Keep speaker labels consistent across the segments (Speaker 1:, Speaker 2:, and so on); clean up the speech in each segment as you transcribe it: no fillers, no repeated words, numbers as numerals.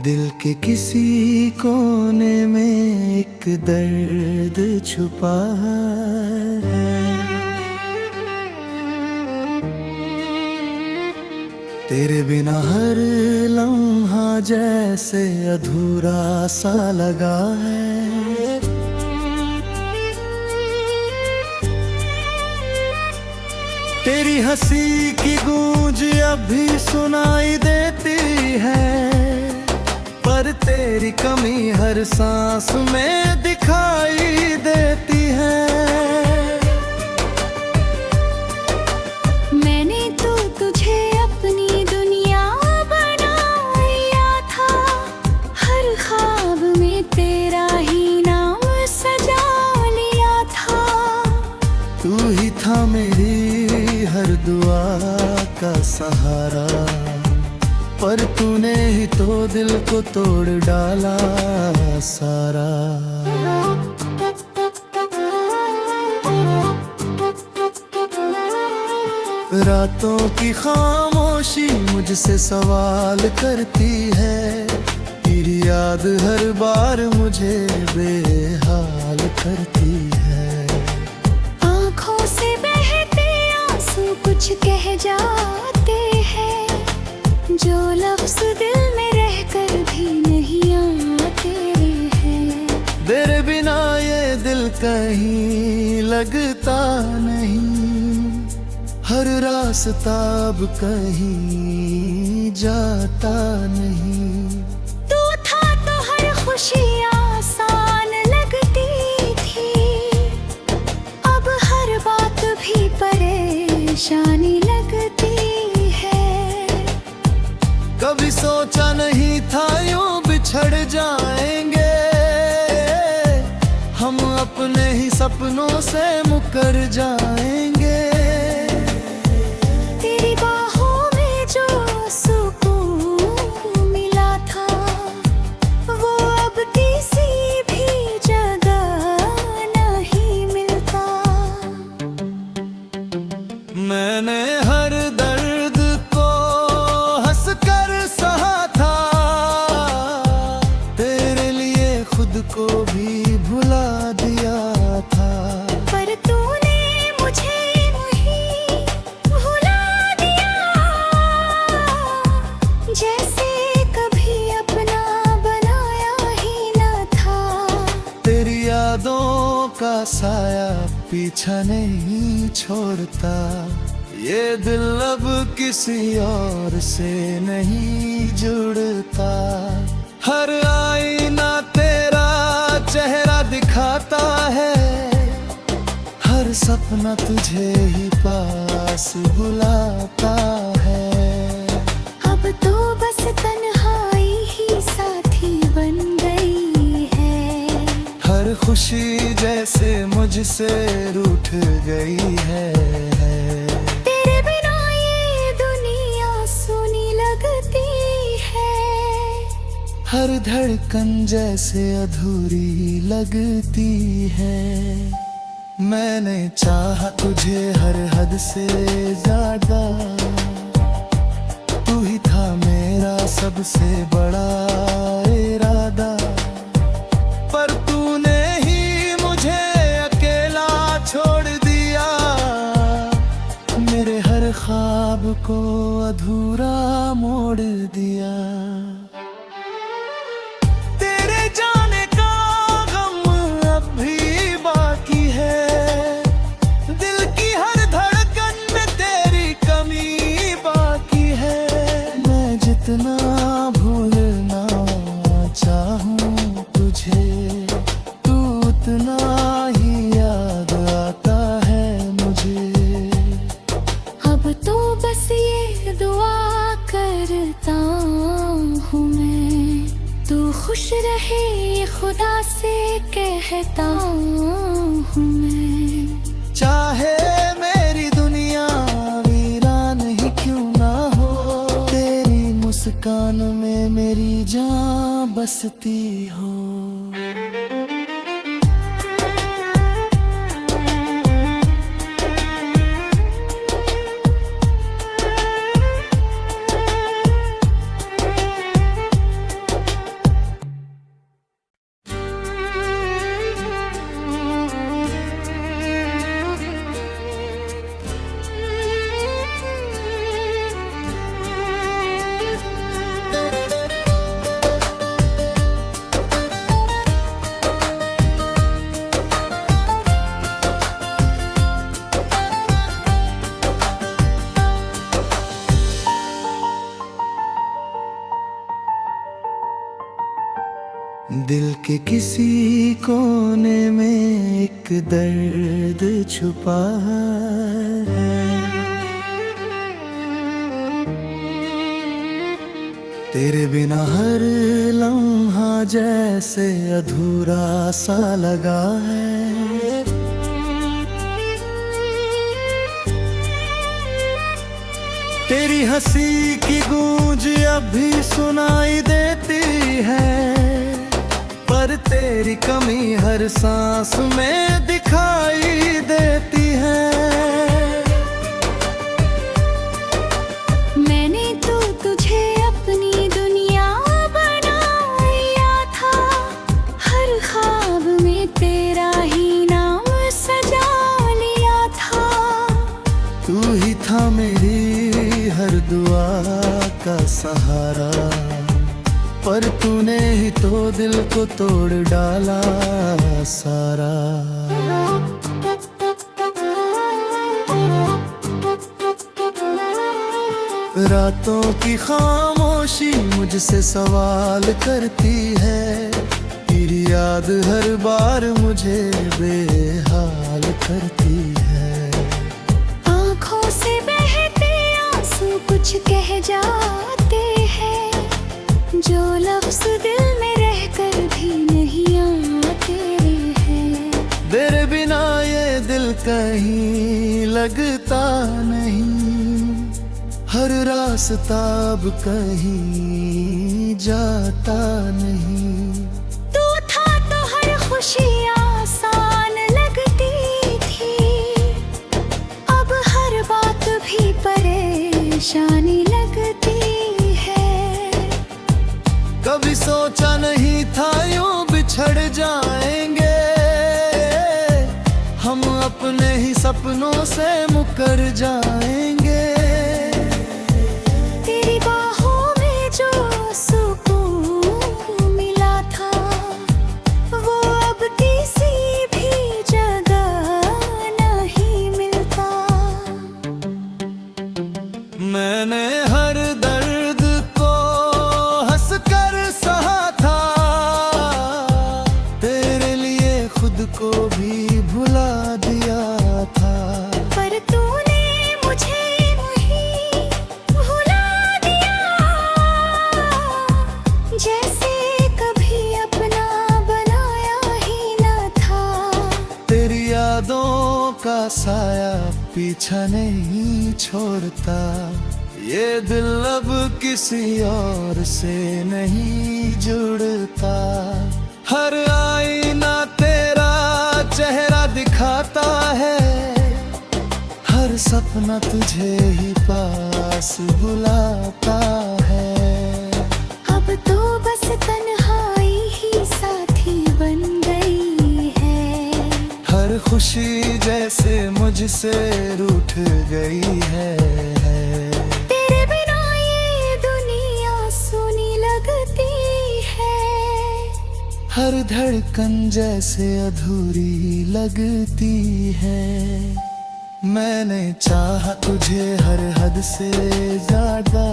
Speaker 1: दिल के किसी कोने में एक दर्द छुपा है। तेरे बिना हर लम्हा जैसे अधूरा सा लगा है। तेरी हंसी की गूंज अब भी सुनाई देती है, पर तेरी कमी हर सांस में दिखाई देती है।
Speaker 2: मैंने तो तुझे अपनी दुनिया बनाया था, हर ख्वाब में तेरा ही नाम सजा लिया था।
Speaker 1: तू ही था मेरी हर दुआ का सहारा, पर तूने ही तो दिल को तोड़ डाला सारा। रातों की खामोशी मुझसे सवाल करती है, तेरी याद हर बार मुझे बेहाल करती है।
Speaker 2: आँखों से बहते आंसू कुछ कह जाते हैं, जो लफ्ज़ दिल में रहकर भी नहीं आते हैं।
Speaker 1: तेरे बिना ये दिल कहीं लगता नहीं, हर रास्ता अब कहीं जाता नहीं।
Speaker 2: तू था तो हर खुशी आसान लगती थी, अब हर बात भी परेशानी लगती है।
Speaker 1: कभी सोचा नहीं था यूं बिछड़ जाएंगे, हम अपने ही सपनों से मुकर जाएंगे।
Speaker 2: तेरी बाहों में जो सुकून मिला था, वो अब किसी भी जगह नहीं मिलता।
Speaker 1: मैंने हर दर्द को हंसकर सहा था, तेरे लिए खुद को भी भुला दिया था।
Speaker 2: पर तूने मुझे नहीं भुला दिया, जैसे कभी अपना बनाया ही न था।
Speaker 1: तेरी यादों का साया पीछा नहीं छोड़ता, ये दिल अब किसी और से नहीं जुड़ता। हर आईना तेरा चेहरा दिखाता है, हर सपना तुझे ही पास बुलाता है।
Speaker 2: अब तो बस तन्हाई ही साथी बन गई है,
Speaker 1: हर खुशी जैसे मुझसे रूठ गई है।
Speaker 2: तेरे बिना ये दुनिया सुनी लगती है,
Speaker 1: हर धड़कन जैसे अधूरी लगती है। मैंने चाहा तुझे हर हद से ज्यादा, तू ही था मेरा सबसे बड़ा इरादा, पर तूने ही मुझे अकेला छोड़ दिया। मेरे हर ख्वाब को अधूरा मोड़ दिया। तेरे जाने का गम अब भी बाकी है, दिल की हर धड़कन में तेरी कमी बाकी है। मैं जितना भूलना चाहूं तुझे, तू उतना ही याद आता है मुझे।
Speaker 2: अब तो बस ये दुआ करता हूँ मैं, तू खुश रहे ये खुदा से कहता हूँ मैं।
Speaker 1: चाहे मेरी दुनिया वीरान ही क्यों ना हो, तेरी मुस्कान में मेरी जान बसती हो। दिल के किसी कोने में एक दर्द छुपा है। तेरे बिना हर लम्हा जैसे अधूरा सा लगा है। तेरी हंसी की गूंज अब भी सुनाई देती है, पर तेरी कमी हर सांस में दिखाई देती है।
Speaker 2: मैंने तो तुझे अपनी दुनिया बनाया था, हर ख्वाब में तेरा ही नाम सजा लिया था।
Speaker 1: तू ही था मेरी हर दुआ का सहारा, पर तूने ही तो दिल को तोड़ डाला सारा। रातों की खामोशी मुझसे सवाल करती है, तेरी याद हर बार मुझे बेहाल करती है।
Speaker 2: आँखों से बहते आंसू कुछ कह जाते हैं, जो लफ्ज दिल में रहकर भी नहीं आते हैं।
Speaker 1: तेरे बिना ये दिल कहीं लगता नहीं, हर रास्ता अब कहीं जाता नहीं।
Speaker 2: तू था तो हर खुशी आसान लगती थी, अब हर बात भी परेशानी लगती है।
Speaker 1: कभी सोचा नहीं था यूं बिछड़ जाएंगे, हम अपने ही सपनों से मुकर जाएंगे।
Speaker 2: तेरी बाहों में जो सुकून मिला था, वो अब किसी भी जगह नहीं मिलता।
Speaker 1: मैंने हर दर्द को हंसकर सहा था, तेरे लिए खुद को भी भुला दिया था।
Speaker 2: पर तूने मुझे नहीं भुला दिया, जैसे कभी अपना बनाया ही न था।
Speaker 1: तेरी यादों का साया पीछा नहीं छोड़ता, ये दिल अब किसी और से नहीं जुड़ता। हर आईना तेरा चेहरा दिखाता है, हर सपना तुझे ही पास बुलाता है।
Speaker 2: अब तो बस तन्हाई ही साथी बन गई है,
Speaker 1: हर खुशी जैसे मुझसे रूठ गई है।
Speaker 2: तेरे बिना ये दुनिया सुनी लगती है,
Speaker 1: हर धड़कन जैसे अधूरी लगती है। मैंने चाहा तुझे हर हद से ज्यादा,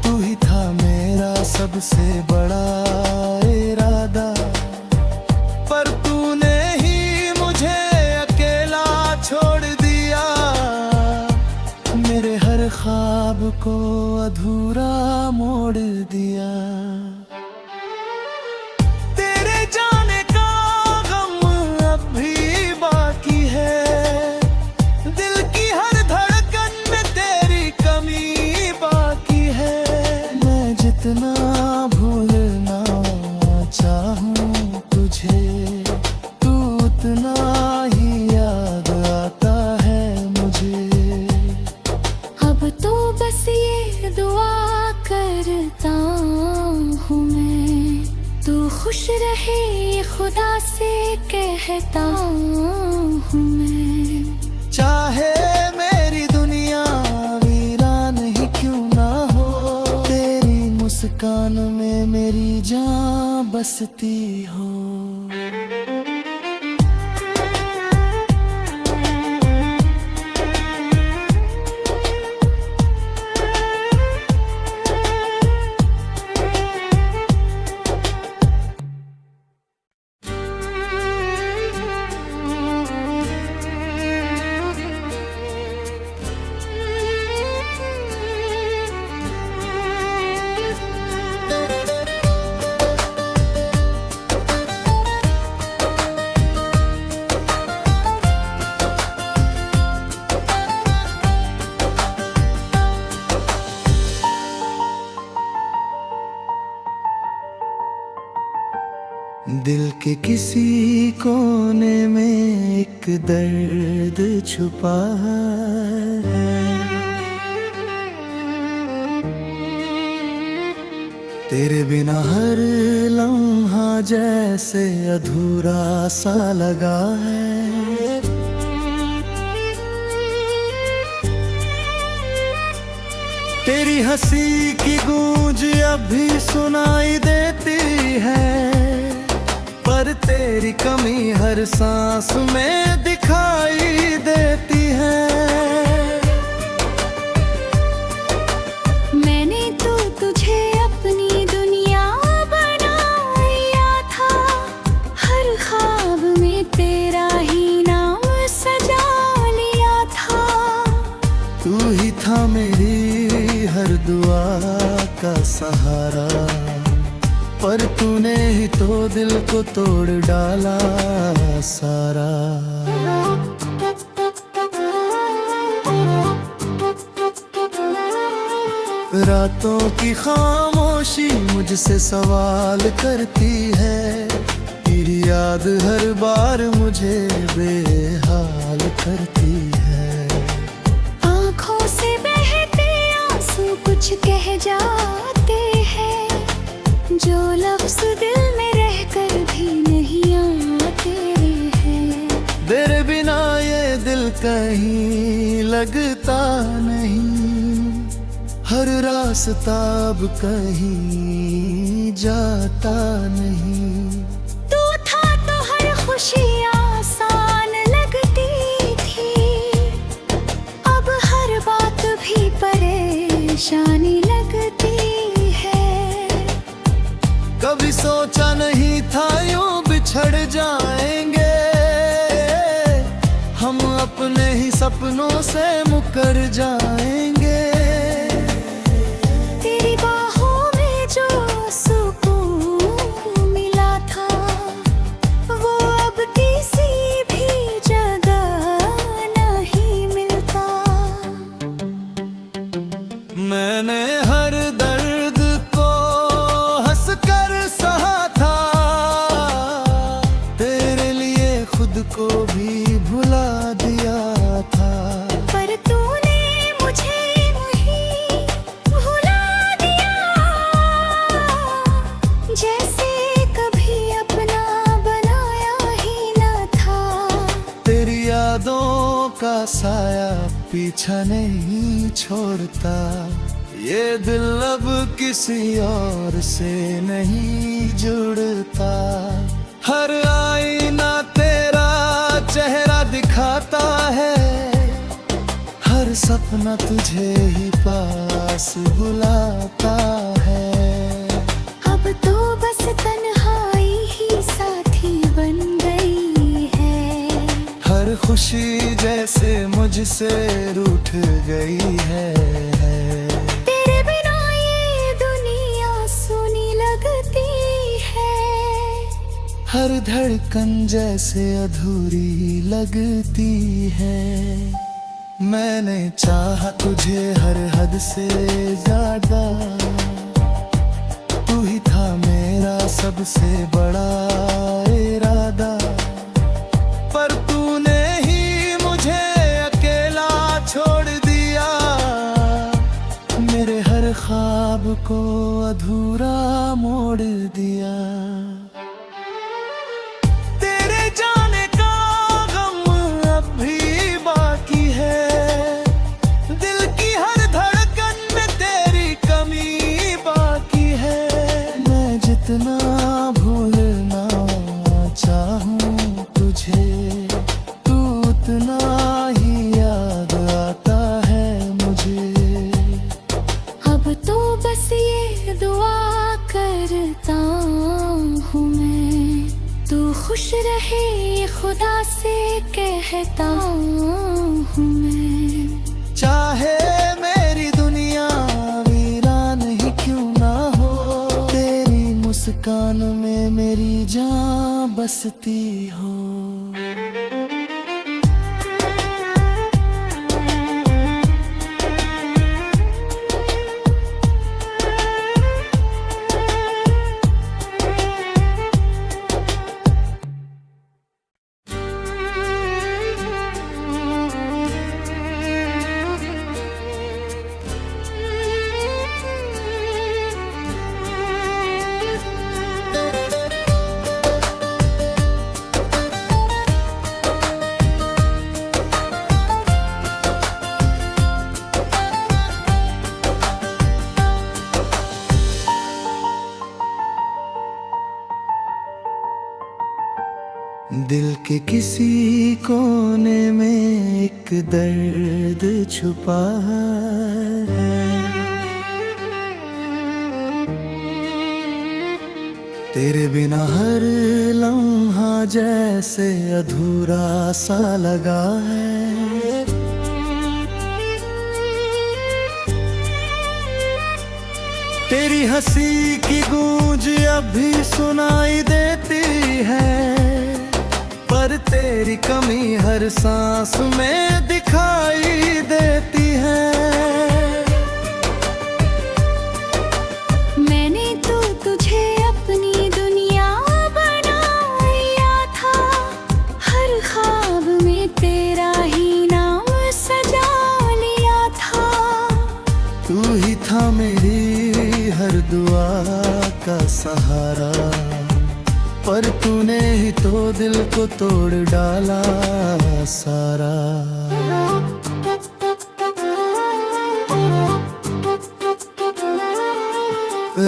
Speaker 1: तू ही था मेरा सबसे बड़ा इरादा, पर तूने ही मुझे अकेला छोड़ दिया। मेरे हर ख्वाब को अधूरा मोड़ दिया। तेरे जाने का गम अब भी बाकी है, दिल की हर धड़कन में तेरी कमी बाकी है। मैं जितना भूलना चाहूं तुझे, तू उतना ही याद आता है मुझे।
Speaker 2: अब तो बस ये दुआ करता हूँ मैं, तू खुश रहे ये खुदा से कहता हूँ मैं।
Speaker 1: चाहे मेरी दुनिया वीरान ही क्यों ना हो, तेरी मुस्कान में मेरी जान बसती हो। दिल के किसी कोने में एक दर्द छुपा है। तेरे बिना हर लम्हा जैसे अधूरा सा लगा है। तेरी हंसी की गूंज अब भी सुनाई देती है, पर तेरी कमी हर सांस में दिखाई देती है।
Speaker 2: मैंने तो तुझे अपनी दुनिया बनाया था, हर ख्वाब में तेरा ही नाम सजा लिया था।
Speaker 1: तू ही था मेरी हर दुआ का सहारा, पर तूने ही तो दिल को तोड़ डाला सारा। रातों की खामोशी मुझसे सवाल करती है, तेरी याद हर बार मुझे बेहाल करती है।
Speaker 2: आँखों से बहते आंसू कुछ कह जाते हैं, जो लफ्ज दिल में रहकर भी नहीं आते हैं।
Speaker 1: तेरे बिना ये दिल कहीं लगता नहीं, हर रास्ता अब कहीं जाता नहीं।
Speaker 2: तू था तो हर खुशी आसान लगती थी, अब हर बात भी परेशानी लगती है।
Speaker 1: कभी सोचा नहीं था यूं बिछड़ जाएंगे, हम अपने ही सपनों से मुकर जाएंगे।
Speaker 2: तेरी बाहों में जो सुकून मिला था, वो अब किसी भी जगह नहीं मिलता।
Speaker 1: मैंने हर दर्द को हंसकर सहा था, तेरे लिए खुद को भी भुला दिया था।
Speaker 2: पर तूने मुझे नहीं भुला दिया, जैसे कभी अपना बनाया ही न था।
Speaker 1: तेरी यादों का साया पीछा नहीं छोड़ता, ये दिल अब किसी और से नहीं जुड़ता। हर आईना तेरा चेहरा दिखाता है, हर सपना तुझे ही पास बुलाता है।
Speaker 2: अब तो बस तन्हाई ही साथी बन गई है,
Speaker 1: हर खुशी जैसे मुझसे रूठ गई है।
Speaker 2: तेरे बिना ये दुनिया सुनी लगती है,
Speaker 1: हर धड़कन जैसे अधूरी लगती है। मैंने चाहा तुझे हर हद से ज्यादा, तू ही था मेरा सबसे बड़ा इरादा, पर तूने ही मुझे अकेला छोड़ दिया। मेरे हर ख्वाब को अधूरा मोड़ दिया। तेरे जाने का गम अब भी बाकी है, दिल की हर धड़कन में तेरी कमी बाकी है। मैं जितना भूलना चाहूं तुझे, तू उतना ही याद आता है मुझे।
Speaker 2: अब तो बस ये दुआ करता हूँ मैं, तू खुश रहे ये खुदा से कहता हूँ मैं।
Speaker 1: चाहे मेरी दुनिया वीरान ही क्यों ना हो, तेरी मुस्कान में मेरी जान बसती हो। दिल के किसी कोने में एक दर्द छुपा है। तेरे बिना हर लम्हा जैसे अधूरा सा लगा है। तेरी हंसी की गूंज अब भी सुनाई देती है, पर तेरी कमी हर सांस में दिखाई देती है।
Speaker 2: मैंने तो तुझे अपनी दुनिया बनाया था, हर ख्वाब में तेरा ही नाम सजा लिया था।
Speaker 1: तू ही था मेरी हर दुआ का सहारा, पर तूने ही तो दिल को तोड़ डाला सारा।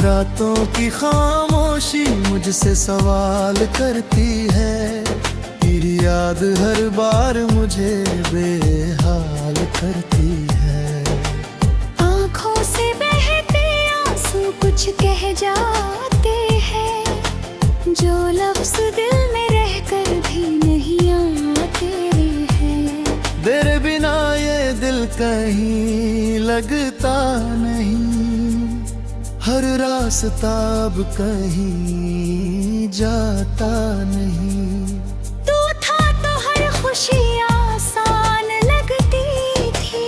Speaker 1: रातों की खामोशी मुझसे सवाल करती है, तेरी याद हर बार मुझे बेहाल करती है।
Speaker 2: आँखों से बहते आंसू कुछ कह जाते हैं, जो लफ्ज़ दिल में रहकर भी नहीं आते हैं।
Speaker 1: तेरे बिना ये दिल कहीं लगता नहीं, हर रास्ता अब कहीं जाता नहीं।
Speaker 2: तू था तो हर खुशी आसान लगती थी,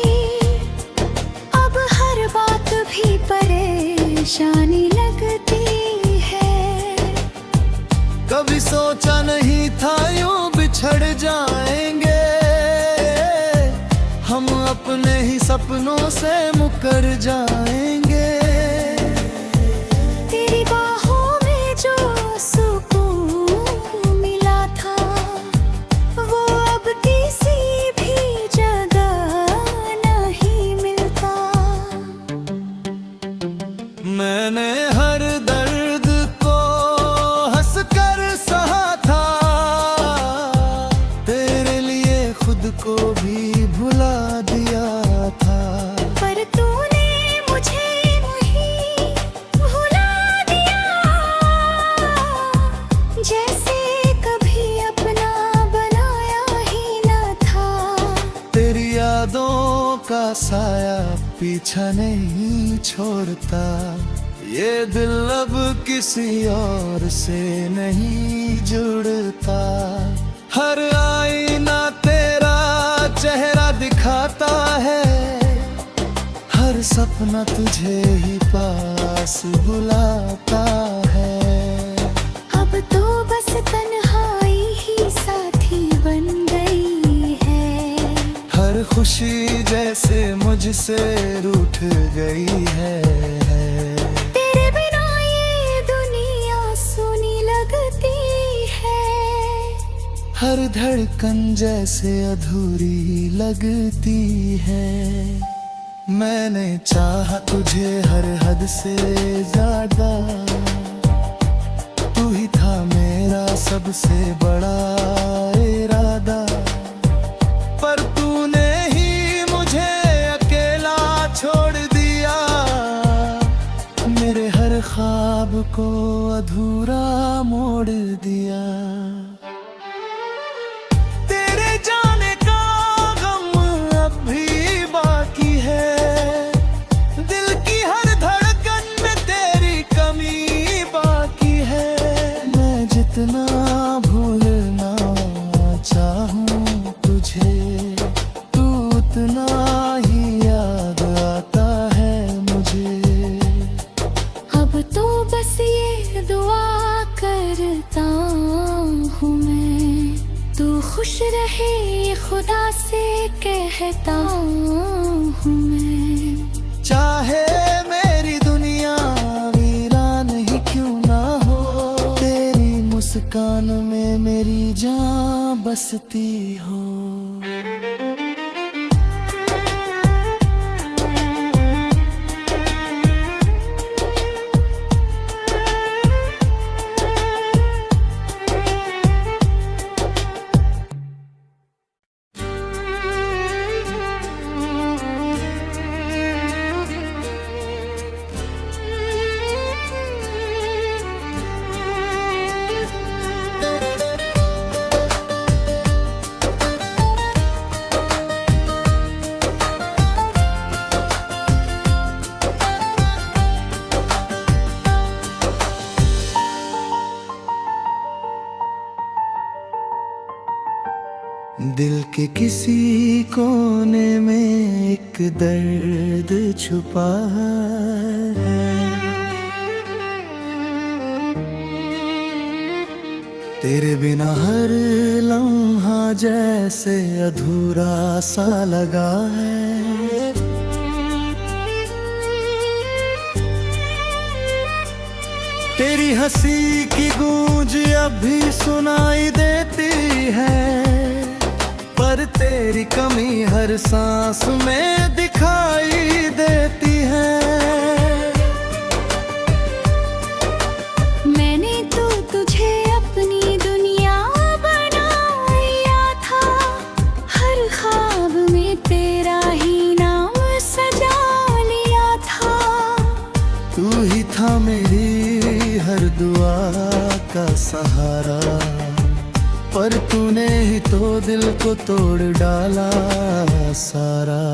Speaker 2: अब हर बात भी परेशानी लगती है।
Speaker 1: कभी सोचा नहीं था यूं बिछड़ जाएंगे, हम अपने ही सपनों से मुकर जाएंगे।
Speaker 2: तेरी बाहों में जो सुकून मिला था, वो अब किसी भी जगह नहीं मिलता।
Speaker 1: मैंने हर दर्द को हंसकर सहा था, तेरे लिए खुद को भी भुला दिया था।
Speaker 2: पर तूने मुझे नहीं भुला दिया, जैसे कभी अपना बनाया ही न था।
Speaker 1: तेरी यादों का साया पीछा नहीं छोड़ता, ये दिल अब किसी और से नहीं जुड़ता। हर आईना तेरा चेहरा दिखाता है, हर सपना तुझे ही पास बुलाता है।
Speaker 2: अब तो बस तन्हाई ही साथी बन गई है,
Speaker 1: हर खुशी जैसे मुझसे रूठ गई है।
Speaker 2: तेरे बिना ये दुनिया सुनी लगती है,
Speaker 1: हर धड़कन जैसे अधूरी लगती है। मैंने चाहा तुझे हर हद से ज्यादा, तू ही था मेरा सबसे बड़ा इरादा, पर तूने ही मुझे अकेला छोड़ दिया। मेरे हर ख्वाब को अधूरा मोड़ दिया। तेरे जाने का गम अब भी बाकी है, दिल की हर धड़कन में तेरी कमी बाकी है। मैं जितना भूलना चाहूं तुझे, तू उतना ही याद आता है मुझे।
Speaker 2: अब तो बस ये दुआ करता हूँ मैं, तू खुश रहे ये खुदा से कहता हूँ मैं।
Speaker 1: चाहे मेरी दुनिया वीरान ही क्यों ना हो, तेरी मुस्कान में मेरी जान बसती हो। दिल के किसी कोने में एक दर्द छुपा है। तेरे बिना हर लम्हा जैसे अधूरा सा लगा है। तेरी हंसी की गूंज अब भी सुनाई देती है, पर तेरी कमी हर सांस में दिखाई देती है।
Speaker 2: मैंने तो तुझे अपनी दुनिया बनाया था, हर ख्वाब में तेरा ही नाम सजा लिया था।
Speaker 1: तू ही था मेरी हर दुआ का सहारा, पर तूने ही तो दिल को तोड़ डाला सारा।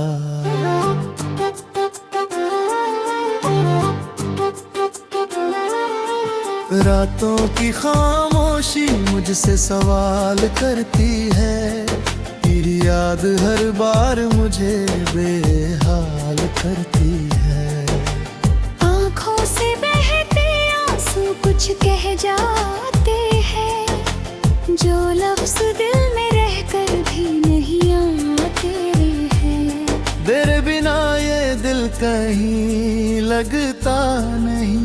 Speaker 1: रातों की खामोशी मुझसे सवाल करती है, तेरी याद हर बार मुझे बेहाल करती है।
Speaker 2: आँखों से बहते आंसू कुछ कह जाते हैं, जो लफ्ज दिल में रहकर भी नहीं आते हैं।
Speaker 1: तेरे बिना ये दिल कहीं लगता नहीं,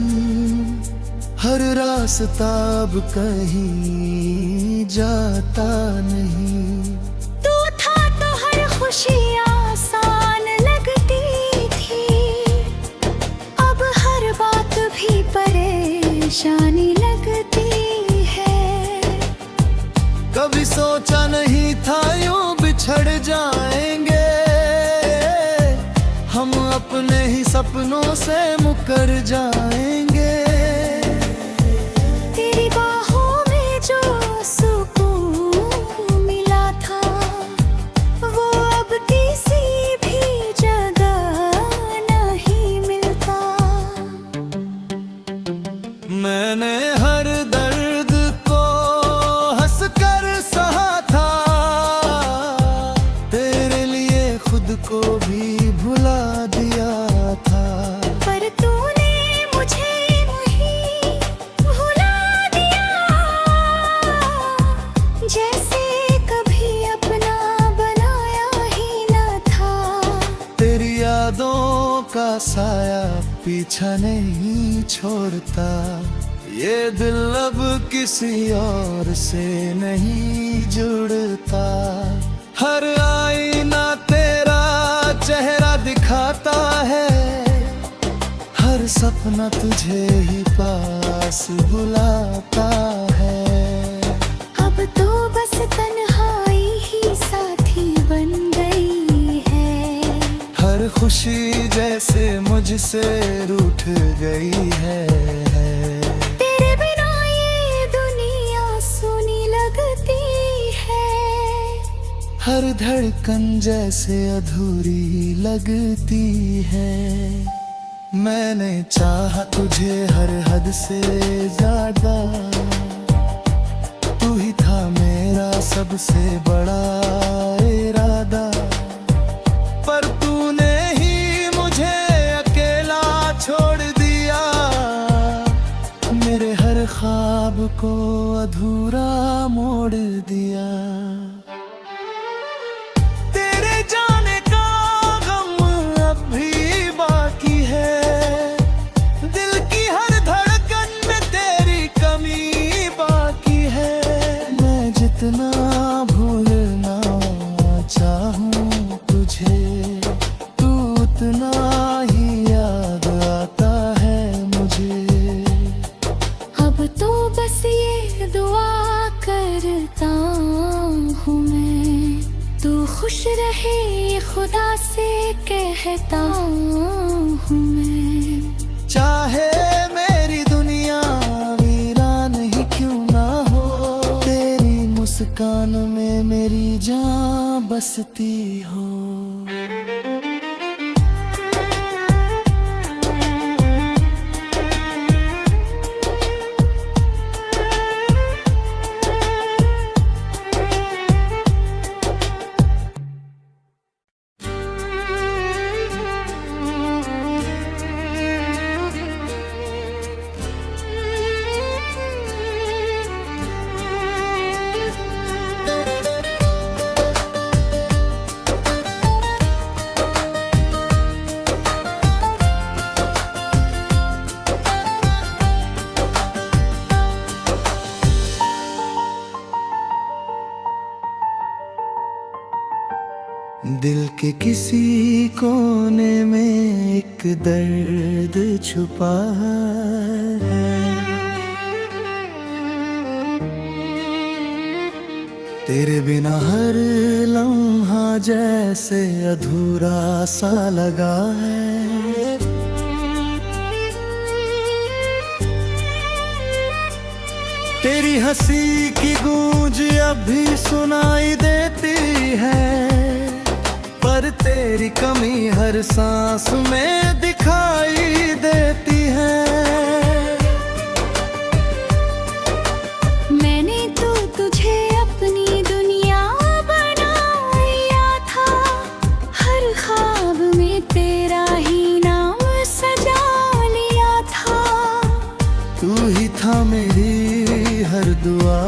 Speaker 1: हर रास्ता अब कहीं जाता नहीं।
Speaker 2: तू था तो हर खुशी आसान लगती थी, अब हर बात भी परेशानी लगती है।
Speaker 1: कभी सोचा नहीं था यूं बिछड़ जाएंगे, हम अपने ही सपनों से मुकर जाएंगे।
Speaker 2: तेरी बाहों में जो सुकून मिला था, वो अब किसी भी जगह नहीं मिलता।
Speaker 1: मैंने हर दर्द को हंसकर सहा था, तेरे लिए खुद को भी भुला दिया था।
Speaker 2: पर तूने मुझे नहीं भुला दिया, जैसे कभी अपना बनाया ही न था।
Speaker 1: तेरी यादों का साया पीछा नहीं छोड़ता, ये दिल अब किसी और से नहीं जुड़ता। हर आईना तेरा चेहरा दिखाता है, हर सपना तुझे ही पास बुलाता है।
Speaker 2: अब तो बस तन्हाई ही साथी बन गई है,
Speaker 1: हर खुशी जैसे मुझसे रूठ गई है।
Speaker 2: तेरे बिना ये दुनिया सुनी लगती है,
Speaker 1: हर धड़कन जैसे अधूरी लगती है। मैंने चाहा तुझे हर हद से ज्यादा, तू ही था मेरा सबसे बड़ा इरादा, पर तूने ही मुझे अकेला छोड़ दिया। मेरे हर ख्वाब को अधूरा मोड़ दिया। तेरे जाने का गम अब भी बाकी है, दिल की हर धड़कन में तेरी कमी बाकी है। मैं जितना भूलना चाहूं तुझे, तू उतना ही याद आता है मुझे।
Speaker 2: अब तो बस ये दुआ करता हूँ मैं, तू खुश रहे ये खुदा से कहता हूँ मैं।
Speaker 1: चाहे मेरी दुनिया वीरान ही क्यों ना हो, तेरी मुस्कान में मेरी जान बसती हो। दिल के किसी कोने में एक दर्द छुपा है। तेरे बिना हर लम्हा जैसे अधूरा सा लगा है। तेरी हंसी की गूंज अब भी सुनाई देती है, पर तेरी कमी हर सांस में दिखाई देती है।
Speaker 2: मैंने तो तुझे अपनी दुनिया बनाया था, हर ख्वाब में तेरा ही नाम सजा लिया था।
Speaker 1: तू ही था मेरी हर दुआ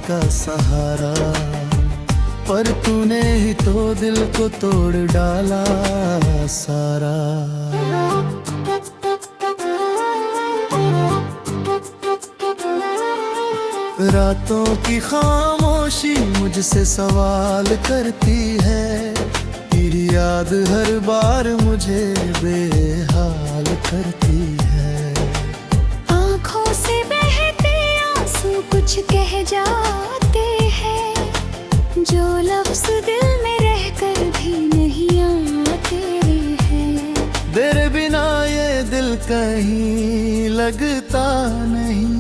Speaker 1: का सहारा, पर तूने ही तो दिल को तोड़ डाला सारा। रातों की खामोशी मुझसे सवाल करती है, तेरी याद हर बार मुझे बेहाल करती है।
Speaker 2: आँखों से बहते आंसू कुछ कह जाते हैं, जो लफ्ज दिल में रहकर भी नहीं आते हैं।
Speaker 1: तेरे बिना ये दिल कहीं लगता नहीं,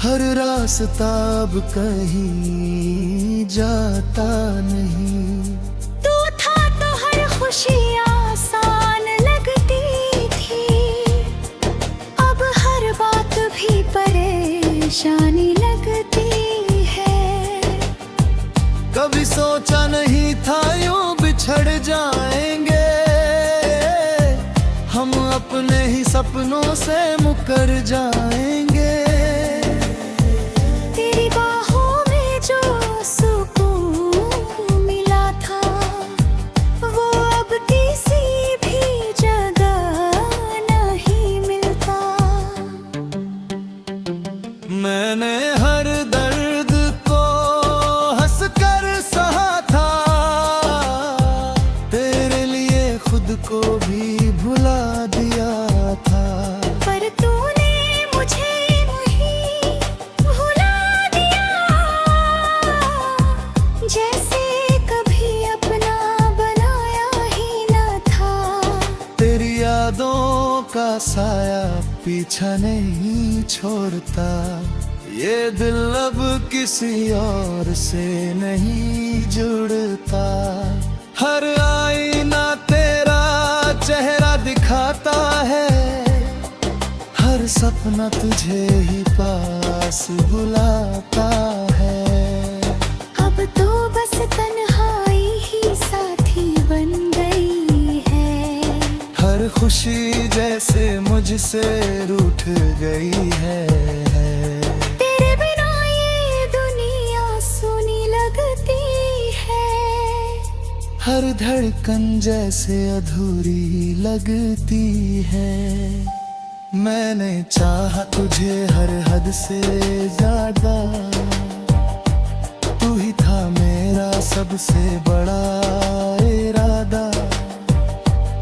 Speaker 1: हर रास्ता अब कहीं जाता नहीं।
Speaker 2: तू था तो हर खुशी आसान लगती थी, अब हर बात भी परेशानी लगती है।
Speaker 1: कभी सोचा नहीं था यूं बिछड़ जाएंगे, हम अपने ही सपनों से मुकर जाएंगे।
Speaker 2: तेरी बाहों में जो सुकून मिला था, वो अब किसी भी जगह नहीं मिलता।
Speaker 1: मैंने हर दर्द को हंसकर सहा था, तेरे लिए खुद को भी भुला दिया था।
Speaker 2: पर तूने मुझे नहीं भुला दिया, जैसे कभी अपना बनाया ही न था।
Speaker 1: तेरी यादों का साया पीछा नहीं छोड़ता, ये दिल अब किसी और से नहीं जुड़ता। हर आईना तेरा चेहरा दिखाता है, हर सपना तुझे ही पास बुलाता है।
Speaker 2: अब तो बस तन्हाई ही साथी बन गई है,
Speaker 1: हर खुशी जैसे मुझसे रूठ गई है।
Speaker 2: तेरे बिना ये दुनिया सुनी लगती है,
Speaker 1: हर धड़कन जैसे अधूरी लगती है। मैंने चाहा तुझे हर हद से ज्यादा, तू ही था मेरा सबसे बड़ा इरादा,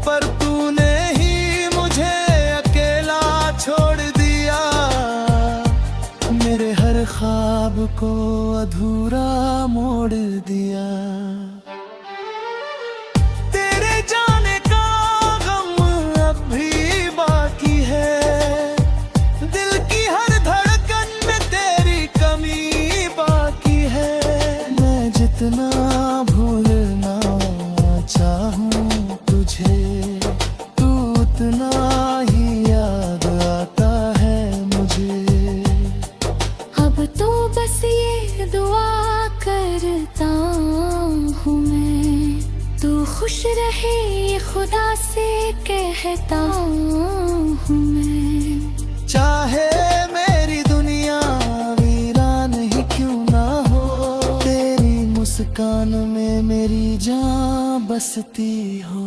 Speaker 1: पर तूने ही मुझे अकेला छोड़ दिया। मेरे हर ख्वाब को अधूरा मोड़ दिया। तेरे जाने का गम अब भी बाकी है, दिल की हर धड़कन में तेरी कमी बाकी है। मैं जितना भूलना चाहूं तुझे, तू उतना ही याद आता है मुझे।
Speaker 2: अब तो बस ये दुआ करता हूँ मैं, तू खुश रहे ये खुदा से कहता हूँ मैं।
Speaker 1: चाहे मेरी दुनिया वीरान ही क्यों ना हो, तेरी मुस्कान में मेरी जान बसती हो।